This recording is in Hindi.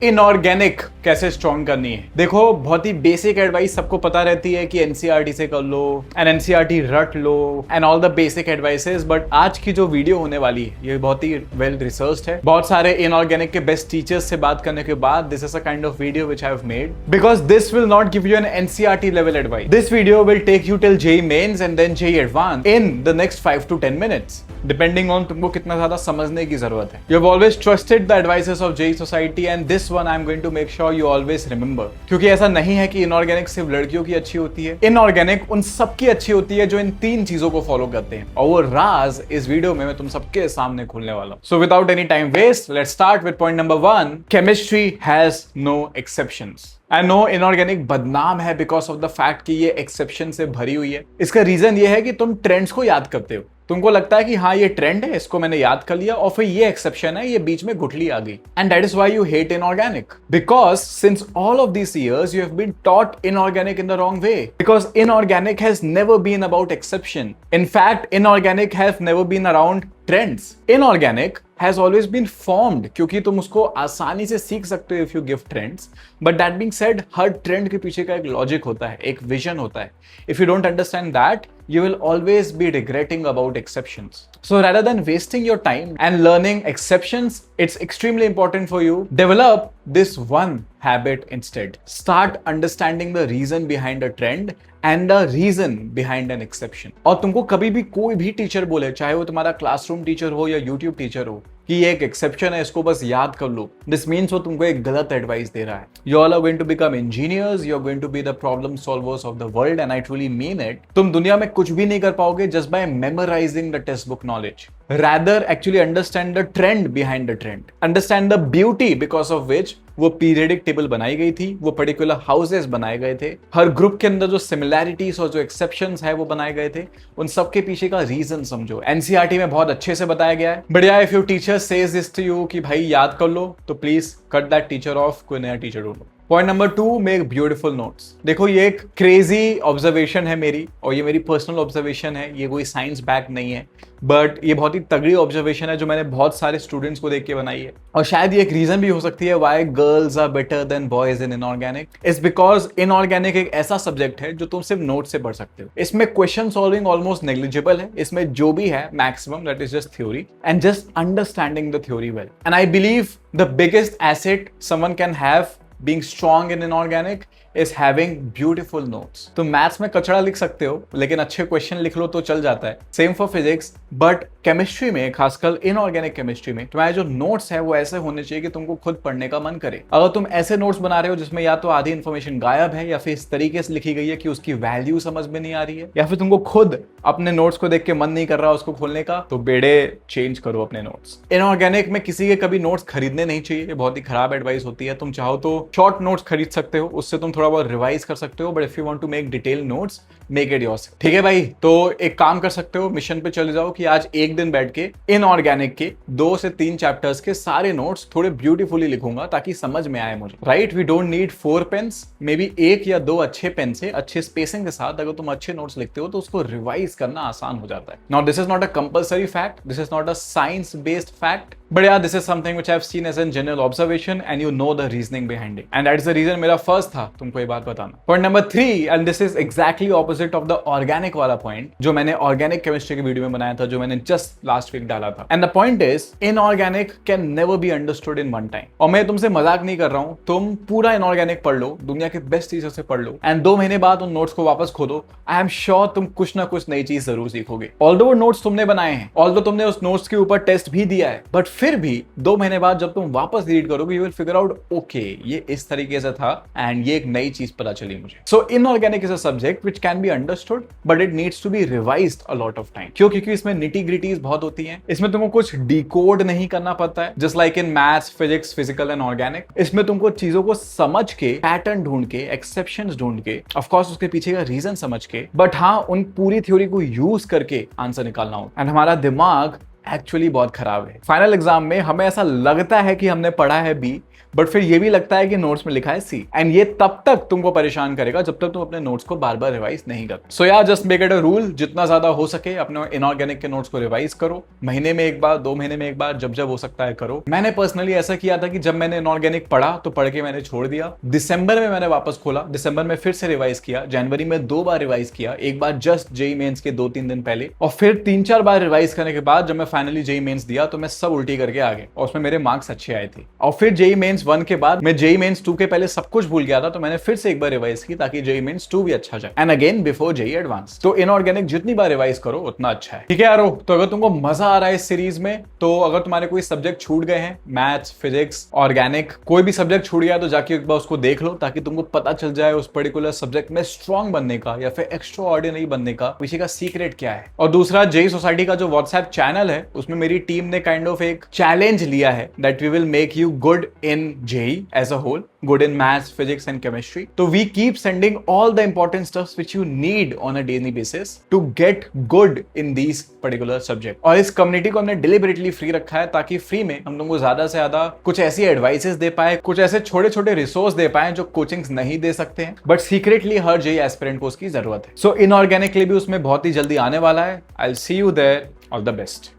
इनऑर्गेनिक कैसे स्ट्रॉन्ग करनी है। देखो, बहुत ही बेसिक एडवाइस सबको पता रहती है कि एनसीईआरटी से कर लो एंड एनसीईआरटी रट लो and all the basic advices. But आज की जो वीडियो होने वाली है ये बहुत ही वेल रिसर्च्ड है। बहुत सारे इनऑर्गेनिक के बेस्ट टीचर्स से बात करने के बाद this is a kind of video which I have made because this will not give you an NCERT level advice. This video will take you till JEE mains and then JEE advance in the next 5 to 10 minutes depending on तुमको कितना ज्यादा समझने की जरूरत है। You have always trusted the advices of JEE society and this one I am going to make sure you always remember. क्योंकि ऐसा नहीं है कि इनऑर्गेनिक सिर्फ लड़कियों की अच्छी होती है, इनऑर्गेनिक उन सबकी अच्छी होती है जो इन 3 चीजों को फॉलो करते हैं। और वो राज इस वीडियो में मैं तुम सबके सामने खोलने वाला हूं। So without any time waste let's start with point number 1। Chemistry has no exceptions. I know inorganic बदनाम है बिकॉज ऑफ द फैक्ट कि ये एक्सेप्शन से भरी हुई है। इसका रीजन ये है कि तुम ट्रेंड्स को याद करते हो। तुमको लगता है कि हाँ ये ट्रेंड है, इसको मैंने याद कर लिया, और फिर ये एक्सेप्शन है, ये बीच में गुठली आ गई। And that is why you hate inorganic because since all of this years you have been taught inorganic in the wrong way because inorganic has never been about exception. In fact inorganic have never been around trends. Inorganic has always been formed क्योंकि तुम उसको आसानी से सीख सकते हो if you give trends, but that being said her trend के पीछे का एक लॉजिक होता है, एक विजन होता है। If you don't understand that, you will always be regretting about exceptions. So rather than wasting your time and learning exceptions, it's extremely important for you develop this one habit instead. Start understanding the reason behind a trend and the reason behind an exception. और तुमको कभी भी कोई भी टीचर बोले, चाहे वो तुम्हारा क्लासरूम टीचर हो या यूट्यूब टीचर हो, कि ये एक एक्सेप्शन है, इसको बस याद कर लो, दिस मीन्स वो तुमको एक गलत एडवाइस दे रहा है। You all are going to become engineers, you are going to be the problem solvers of the world and I truly mean it. तुम दुनिया में कुछ भी नहीं कर पाओगे just by memorising the text book knowledge. Rather actually understand the trend behind the trend, understand the beauty because of which वो पीरियडिक टेबल बनाई गई थी, वो पर्टिकुलर हाउसेस बनाए गए थे, हर ग्रुप के अंदर जो सिमिलैरिटीज और जो एक्सेप्शंस है वो बनाए गए थे, उन सब के पीछे का रीजन समझो। एनसीईआरटी में बहुत अच्छे से बताया गया है। बढ़िया, if your teacher says this to you कि भाई याद कर लो, तो please cut that teacher off, कोई नया टीचर ढूंढो। Point number 2, make beautiful notes. देखो, ये एक क्रेजी ऑब्जर्वेशन है मेरी, और ये मेरी पर्सनल ऑब्जर्वेशन है, ये कोई साइंस बैक नहीं है, बट ये बहुत ही तगड़ी ऑब्जर्वेशन है जो मैंने बहुत सारे स्टूडेंट्स को देख के बनाई है। और शायद ये एक रीजन भी हो सकती है why girls are better than boys in inorganic, is because inorganic एक ऐसा सब्जेक्ट है जो तुम सिर्फ नोट से पढ़ सकते हो। इसमें क्वेश्चन सॉल्विंग ऑलमोस्ट नेग्लिजिबल है, इसमें जो भी है maximum that is just theory and just understanding the theory well. And I believe the biggest asset someone can have being strong in inorganic is having beautiful notes. तो मैथ्स में कचड़ा लिख सकते हो लेकिन अच्छे क्वेश्चन लिख लो तो चल जाता है। Same for physics, but chemistry में, खासकर इनऑर्गेनिक केमिस्ट्री में, तुम्हारे जो नोट्स है वो ऐसे होने चाहिए कि तुमको खुद पढ़ने का मन करे। अगर तुम ऐसे नोट्स बना रहे हो जिसमें या तो आधी इंफॉर्मेशन गायब है या फिर इस तरीके से लिखी गई है कि उसकी वैल्यू समझ में नहीं आ रही है, या फिर तुमको खुद अपने नोट्स को देख के मन नहीं कर रहा उसको खोलने का, तो बेड़े चेंज करो अपने नोट्स। इनऑर्गेनिक में किसी के कभी नोट्स खरीदने नहीं चाहिए, ये बहुत ही खराब एडवाइस होती है। तुम चाहो तो शॉर्ट नोट्स खरीद सकते हो, उससे तुम थोड़ा बहुत रिवाइज कर सकते हो, but if you want to make detail notes, make it yourself. ठीक है भाई, तो एक काम कर सकते हो, मिशन पे चले जाओ कि आज एक दिन बैठ के इनऑर्गेनिक के 2 से 3 चैप्टर्स के सारे नोट्स थोड़े ब्यूटीफुली लिखूंगा ताकि समझ में आए मुझे। Right, we don't need 4 pens, maybe 1 या 2 अच्छे पेन से अच्छे स्पेसिंग के साथ अगर तुम अच्छे नोट्स लिखते हो तो उसको रिवाइज करना आसान हो जाता है। Now this is not a compulsory fact, this is not a science based fact, but yeah, this is something which I've seen as a general observation and you know the reasoning behind it, and that's the reason मेरा first था तुमको ये बात बताना। Point number 3, and this is exactly opposite of the organic वाला point जो मैंने organic chemistry की वीडियो में बनाया था, जो मैंने just last week डाला था। And the point is, inorganic can never be understood in one time। और मैं तुमसे मजाक नहीं कर रहा हूँ, तुम पूरा inorganic पढ़ लो, दुनिया के बेस्ट टीचर से पढ़ लो, and 2 महीने बाद उन नोट्स को वापस खोदो, I am sure तुम कुछ ना कुछ नई चीज जरूर सीखोगे। Although वो नोट्स तुमने बनाए हैं, although तुमने उस नोट्स के ऊपर टेस्ट भी दिया है, बट फिर भी 2 महीने बाद जब तुम वापस रीड करोगे, you will figure out okay ये इस तरीके से था एंड ये एक नई चीज पता चली मुझे। So inorganic is a subject which can be understood but it needs to be revised a lot of time. क्यों? क्योंकि इसमें निटी ग्रिटीज बहुत होती हैं, इसमें तुमको कुछ डिकोड नहीं करना पड़ता है, just like in maths, physics, physical and organic. इसमें तुमको चीजों को समझ के, पैटर्न ढूंढ के, एक्सेप्शंस ढूंढ के, ऑफ कोर्स उसके पीछे का रीजन समझ के, बट हाँ उन पूरी थ्योरी को यूज करके आंसर निकालना हो। एंड हमारा दिमाग एक्चुअली बहुत खराब है। फाइनल एग्जाम में हमें ऐसा लगता है कि हमने पढ़ा है बी, बट फिर ये भी लगता है कि नोट्स में लिखा है सी, एंड ये तब तक तुमको परेशान करेगा जब तक तुम अपने नोट्स को बार बार रिवाइज नहीं करते। सो यार just make it a rule, जितना ज्यादा हो सके अपने इनऑर्गेनिक के नोट्स को रिवाइज करो, महीने में एक बार, 2 महीने में एक बार, जब जब हो सकता है करो। मैंने पर्सनली ऐसा किया था कि जब मैंने इनऑर्गेनिक पढ़ा तो पढ़ के मैंने छोड़ दिया, दिसंबर में मैंने वापस खोला, दिसंबर में फिर से रिवाइज किया, जनवरी में 2 बार रिवाइज किया, एक बार जस्ट जेई मेंस के 2-3 दिन पहले, और फिर 3-4 बार रिवाइज करने के बाद जब मैं फाइनली जेई मेंस दिया तो मैं सब उल्टी करके आ गया और उसमें मेरे मार्क्स अच्छे आए थे। और फिर जेई मेंस 1 के बाद मैं जेई मेंस 2 के पहले सब कुछ भूल गया था, तो मैंने फिर से एक बार रिवाइज की ताकि जेई मेंस 2 भी अच्छा जाए, and again before JEE advance. तो इनऑर्गेनिक जितनी बार रिवाइज करो उतना अच्छा है। ठीक है यारो, तो अगर तुमको मजा आ रहा है इस सीरीज में, तो अगर तुम्हारे कोई सब्जेक्ट छूट गए हैं, मैथ्स, फिजिक्स, ऑर्गेनिक, कोई भी सब्जेक्ट छूट गया तो जाके एक बार उसको देख लो, ताकि तुमको पता चल जाए उस पर्टिकुलर सब्जेक्ट में स्ट्रॉन्ग बनने का या फिर एक्स्ट्रा ऑर्डिनरी बनने का पीछे का सीक्रेट क्या है। और दूसरा, जेई सोसाइटी का जो व्हाट्सएप चैनल है उसमें मेरी टीम ने काइंड ऑफ एक चैलेंज लिया है that we will make you good in JEE as a whole, good in maths, physics and chemistry. So we keep sending all the important stuffs which you need on a daily basis to get good in these particular subject. और इस कम्युनिटी को हमने deliberately फ्री रखा है ताकि फ्री में हम लोगों को ज्यादा से ज्यादा कुछ ऐसी एडवाइसेस दे पाए, कुछ ऐसे छोटे छोटे रिसोर्स दे पाए जो कोचिंग्स नहीं दे सकते हैं, बट सीक्रेटली हर जेई एस्पिरेंट को उसकी जरूरत है। सो इनऑर्गेनिकली भी उसमें बहुत ही जल्दी आने वाला है। I will see you there. All the best.